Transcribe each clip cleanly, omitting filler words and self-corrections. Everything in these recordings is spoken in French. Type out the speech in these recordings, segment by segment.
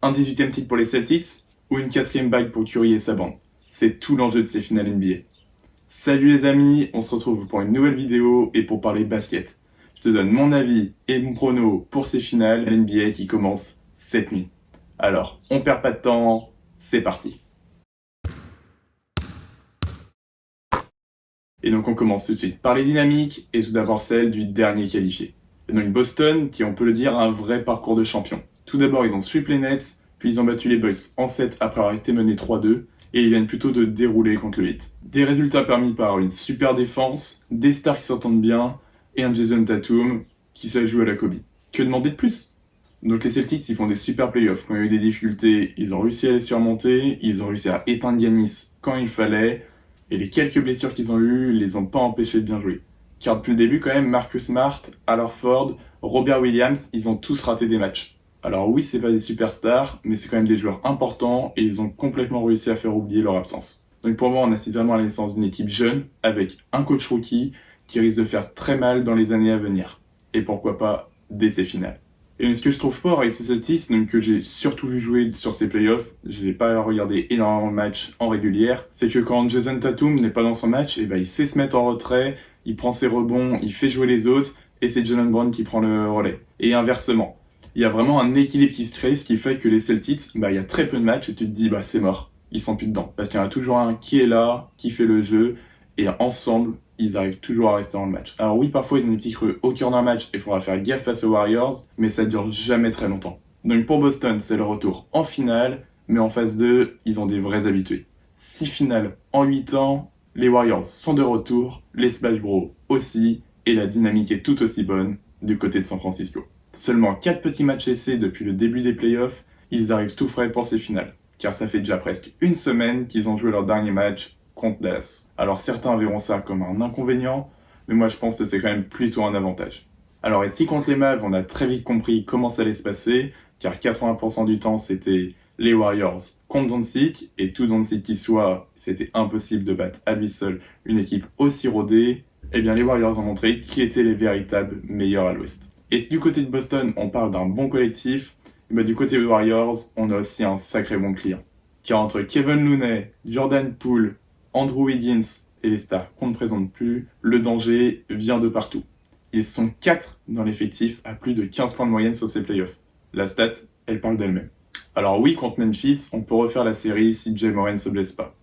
Un 18e titre pour les Celtics ou une 4e bague pour Curry et sa bande? C'est tout l'enjeu de ces finales NBA. Salut les amis, on se retrouve pour une nouvelle vidéo et pour parler basket. Je te donne mon avis et mon prono pour ces finales NBA qui commencent cette nuit. Alors, on perd pas de temps, c'est parti. Et donc on commence tout de suite par les dynamiques et tout d'abord celle du dernier qualifié. Et donc Boston qui, on peut le dire, a un vrai parcours de champion. Tout d'abord ils ont sweep les Nets, puis ils ont battu les Bucks en 7 après avoir été menés 3-2 et ils viennent plutôt de dérouler contre le Heat. Des résultats permis par une super défense, des stars qui s'entendent bien et un Jason Tatum qui se la joue à la Kobe. Que demander de plus? Donc les Celtics ils font des super playoffs. Quand il y a eu des difficultés, ils ont réussi à les surmonter, ils ont réussi à éteindre Giannis quand il fallait. Et les quelques blessures qu'ils ont eues les ont pas empêchés de bien jouer. Car depuis le début, quand même, Marcus Smart, Al Horford, Robert Williams, ils ont tous raté des matchs. Alors oui, c'est pas des superstars, mais c'est quand même des joueurs importants et ils ont complètement réussi à faire oublier leur absence. Donc pour moi, on assiste vraiment à la naissance d'une équipe jeune, avec un coach rookie qui risque de faire très mal dans les années à venir. Et pourquoi pas dès ces finales. Et ce que je trouve fort avec ces Celtics, donc que j'ai surtout vu jouer sur ces playoffs, je n'ai pas regardé énormément de matchs en régulière, c'est que quand Jason Tatum n'est pas dans son match, il sait se mettre en retrait, il prend ses rebonds, il fait jouer les autres, et c'est Jaylen Brown qui prend le relais. Et inversement. Il y a vraiment un équilibre qui se crée, ce qui fait que les Celtics, il y a très peu de matchs et tu te dis, c'est mort. Ils sont plus dedans. Parce qu'il y en a toujours un qui est là, qui fait le jeu, et ensemble, ils arrivent toujours à rester dans le match. Alors oui, parfois ils ont des petits creux au cœur d'un match et il faudra faire gaffe face aux Warriors, mais ça dure jamais très longtemps. Donc pour Boston, c'est le retour en finale, mais en phase 2, ils ont des vrais habitués. 6 finales en 8 ans, les Warriors sont de retour, les Splash Bros aussi, et la dynamique est tout aussi bonne du côté de San Francisco. Seulement 4 petits matchs essais depuis le début des playoffs, ils arrivent tout frais pour ces finales. Car ça fait déjà presque une semaine qu'ils ont joué leur dernier match contre Dallas. Alors certains verront ça comme un inconvénient, mais moi je pense que c'est quand même plutôt un avantage. Alors ici contre les Mavs, on a très vite compris comment ça allait se passer, car 80% du temps c'était les Warriors contre Doncic, et tout Doncic qui soit, c'était impossible de battre à lui seul une équipe aussi rodée. Eh bien les Warriors ont montré qui étaient les véritables meilleurs à l'Ouest. Et si du côté de Boston on parle d'un bon collectif, du côté des Warriors, on a aussi un sacré bon client. Car entre Kevin Looney, Jordan Poole, Andrew Wiggins et les stars qu'on ne présente plus, le danger vient de partout. Ils sont 4 dans l'effectif à plus de 15 points de moyenne sur ces playoffs. La stat, elle parle d'elle-même. Alors oui, contre Memphis, on peut refaire la série si Jay Moran ne se blesse pas.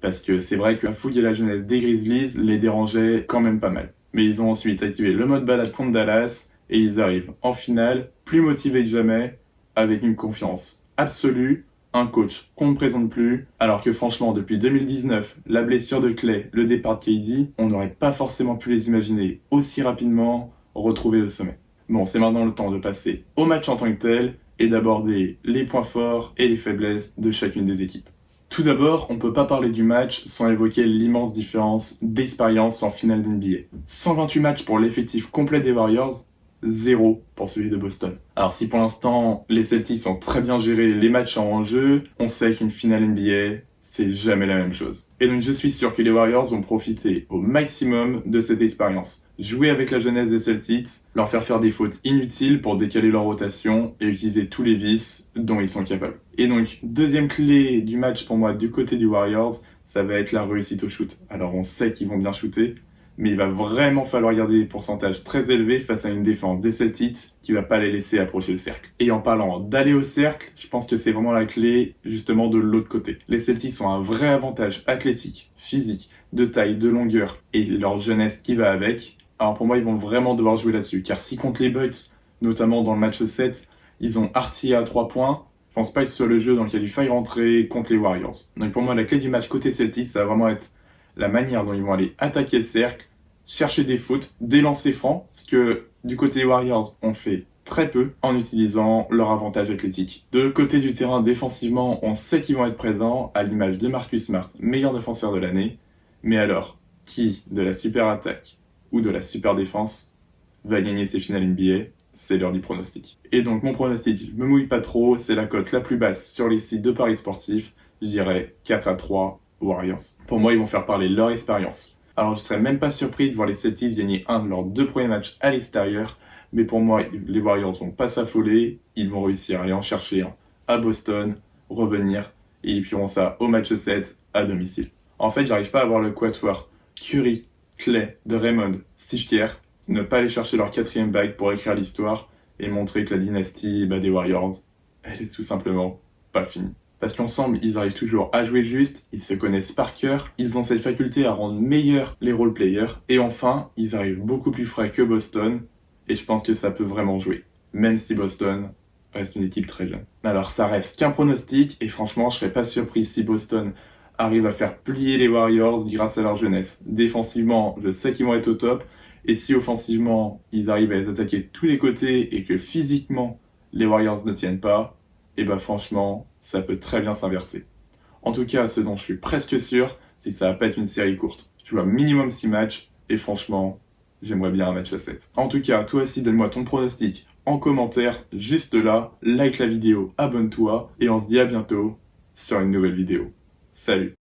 Parce que c'est vrai que la fougue et la jeunesse des Grizzlies les dérangeaient quand même pas mal. Mais ils ont ensuite activé le mode balade contre Dallas et ils arrivent en finale, plus motivés que jamais, avec une confiance absolue, un coach qu'on ne présente plus, alors que franchement depuis 2019, la blessure de Clay, le départ de KD, on n'aurait pas forcément pu les imaginer aussi rapidement retrouver le sommet. Bon, c'est maintenant le temps de passer au match en tant que tel et d'aborder les points forts et les faiblesses de chacune des équipes. Tout d'abord, on ne peut pas parler du match sans évoquer l'immense différence d'expérience en finale d'NBA. 128 matchs pour l'effectif complet des Warriors, 0 pour celui de Boston. Alors si pour l'instant les Celtics ont très bien géré les matchs en jeu, on sait qu'une finale NBA, c'est jamais la même chose. Et donc je suis sûr que les Warriors ont profité au maximum de cette expérience. Jouer avec la jeunesse des Celtics, leur faire des fautes inutiles pour décaler leur rotation et utiliser tous les vices dont ils sont capables. Et donc deuxième clé du match pour moi du côté du Warriors, ça va être la réussite au shoot. Alors on sait qu'ils vont bien shooter, mais il va vraiment falloir garder des pourcentages très élevés face à une défense des Celtics qui va pas les laisser approcher le cercle. Et en parlant d'aller au cercle, je pense que c'est vraiment la clé justement de l'autre côté. Les Celtics ont un vrai avantage athlétique, physique, de taille, de longueur et leur jeunesse qui va avec. Alors pour moi, ils vont vraiment devoir jouer là-dessus. Car si contre les Bucks, notamment dans le match 7, ils ont artillé à 3 points, je pense pas que ce soit le jeu dans lequel il faille rentrer contre les Warriors. Donc pour moi, la clé du match côté Celtics, ça va vraiment être la manière dont ils vont aller attaquer le cercle, chercher des fautes, des lancers francs, ce que du côté des Warriors, on fait très peu en utilisant leur avantage athlétique. De côté du terrain, défensivement, on sait qu'ils vont être présents, à l'image de Marcus Smart, meilleur défenseur de l'année. Mais alors, qui de la super attaque ou de la super défense va gagner ces finales NBA? C'est l'heure du pronostic. Et donc mon pronostic, je me mouille pas trop, c'est la cote la plus basse sur les sites de paris sportifs, je dirais 4-3 Warriors. Pour moi, ils vont faire parler leur expérience. Alors je serais même pas surpris de voir les Celtics gagner un de leurs 2 premiers matchs à l'extérieur, mais pour moi, les Warriors vont pas s'affoler, ils vont réussir à aller en chercher un à Boston, revenir, et ils feront ça au match 7 à domicile. En fait, j'arrive pas à voir le quatuor Curry, Clay, Draymond, Steve Kerr ne pas aller chercher leur 4e bague pour écrire l'histoire et montrer que la dynastie des Warriors, elle est tout simplement pas finie. Parce qu'ensemble, ils arrivent toujours à jouer juste, ils se connaissent par cœur, ils ont cette faculté à rendre meilleurs les role-players, et enfin, ils arrivent beaucoup plus frais que Boston, et je pense que ça peut vraiment jouer, même si Boston reste une équipe très jeune. Alors ça reste qu'un pronostic, et franchement, je serais pas surpris si Boston arrive à faire plier les Warriors grâce à leur jeunesse. Défensivement, je sais qu'ils vont être au top, et si offensivement, ils arrivent à les attaquer de tous les côtés, et que physiquement, les Warriors ne tiennent pas, et franchement, ça peut très bien s'inverser. En tout cas, ce dont je suis presque sûr, c'est que ça va pas être une série courte. Je vois minimum 6 matchs, et franchement, j'aimerais bien un match à 7. En tout cas, toi aussi, donne-moi ton pronostic en commentaire, juste là, like la vidéo, abonne-toi, et on se dit à bientôt sur une nouvelle vidéo. Salut!